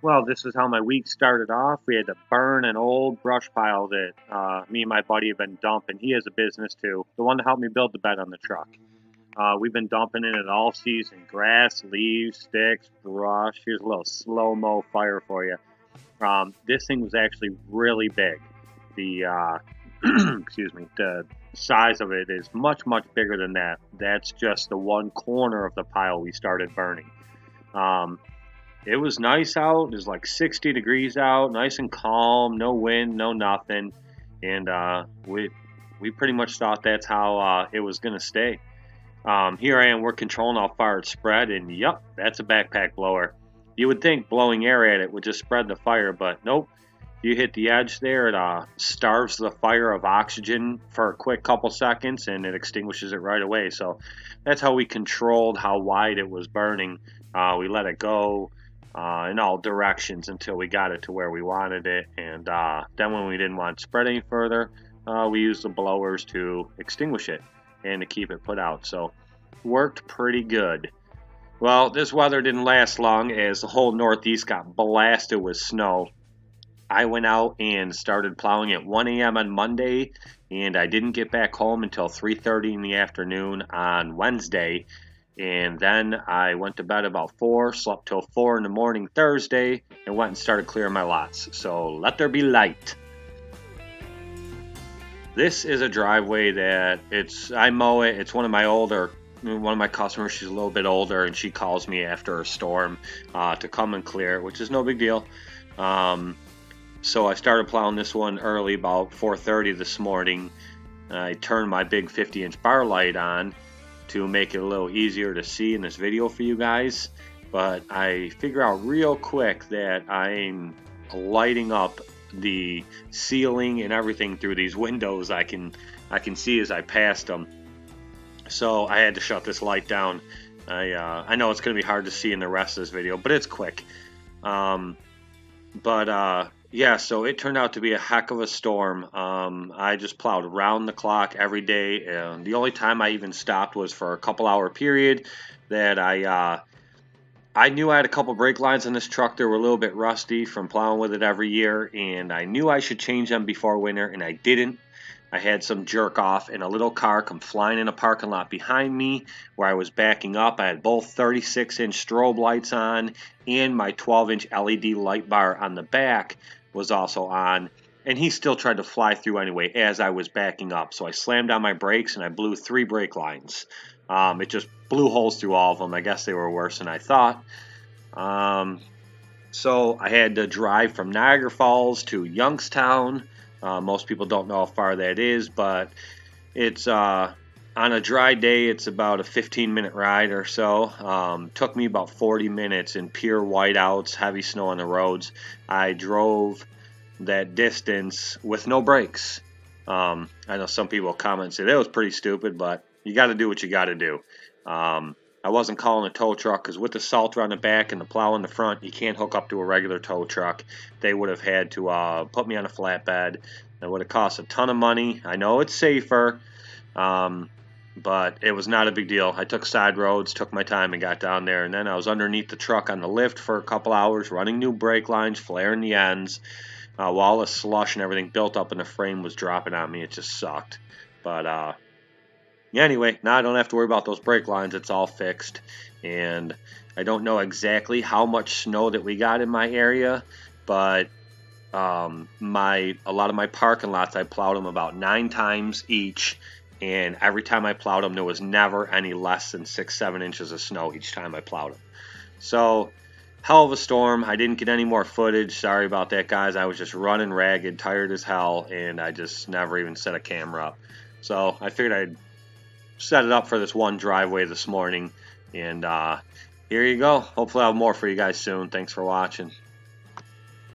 Well, this is how my week started off. We had to burn an old brush pile that me and my buddy have been dumping. He has a business too, the one that helped me build the bed on the truck. We've been dumping in it all season. Grass, leaves, sticks, brush. Here's a little slow-mo fire for you. This thing was actually really big. The excuse me, the size of it is much, much bigger than that. That's just the one corner of the pile we started burning. It was nice out. It was like 60 degrees out, nice and calm, no wind, no nothing. And we pretty much thought that's how it was going to stay. Here I am, we're controlling how far it spread, and yep, that's a backpack blower. You would think blowing air at it would just spread the fire, but nope. You hit the edge there, it starves the fire of oxygen for a quick couple seconds, and it extinguishes it right away. So that's how we controlled how wide it was burning. We let it go in all directions until we got it to where we wanted it, and then when we didn't want it to spread any further, we used the blowers to extinguish it and to keep it put out. So worked pretty good. Well, this weather didn't last long as the whole Northeast got blasted with snow. I went out and started plowing at 1 a.m. on Monday, and I didn't get back home until 3:30 in the afternoon on Wednesday. And then I went to bed about 4, slept till 4 in the morning Thursday, and went and started clearing my lots. So let there be light. This is a driveway that I mow it. It's one of my customers. She's a little bit older, and she calls me after a storm to come and clear it, which is no big deal. So I started plowing this one early, about 4:30 this morning. I turned my big 50-inch bar light on to make it a little easier to see in this video for you guys. But I figure out real quick that I'm lighting up the ceiling and everything through these windows. I can see as I passed them. So I had to shut this light down. I know it's going to be hard to see in the rest of this video, but it's quick. Yeah, so it turned out to be a heck of a storm. I just plowed round the clock every day, and the only time I even stopped was for a couple-hour period that I knew I had a couple brake lines on this truck that were a little bit rusty from plowing with it every year, and I knew I should change them before winter, and I didn't. I had some jerk off and a little car come flying in a parking lot behind me where I was backing up. I had both 36-inch strobe lights on, and my 12-inch LED light bar on the back was also on, and he still tried to fly through anyway as I was backing up. So I slammed on my brakes and I blew 3 brake lines. It just blew holes through all of them. I guess they were worse than I thought. So I had to drive from Niagara Falls to Youngstown. Most people don't know how far that is, but it's on a dry day, it's about a 15-minute ride or so. Took me about 40 minutes in pure whiteouts, heavy snow on the roads. I drove that distance with no brakes. I know some people comment and say that was pretty stupid, but you got to do what you got to do. I wasn't calling a tow truck because with the Salter on the back and the plow in the front, you can't hook up to a regular tow truck. They would have had to put me on a flatbed. That would have cost a ton of money. I know it's safer, but it was not a big deal. I took side roads, took my time, and got down there. And then I was underneath the truck on the lift for a couple hours, running new brake lines, flaring the ends, while all the slush and everything built up in the frame was dropping on me. It just sucked. But yeah, anyway, now I don't have to worry about those brake lines. It's all fixed. And I don't know exactly how much snow that we got in my area, but a lot of my parking lots, I plowed them about 9 times each, and every time I plowed them, there was never any less than 6-7 inches of snow each time I plowed them. So, hell of a storm. I didn't get any more footage. Sorry about that, guys. I was just running ragged, tired as hell, and I just never even set a camera up. So, I figured I'd set it up for this one driveway this morning, and here you go. Hopefully I'll have more for you guys soon. Thanks for watching.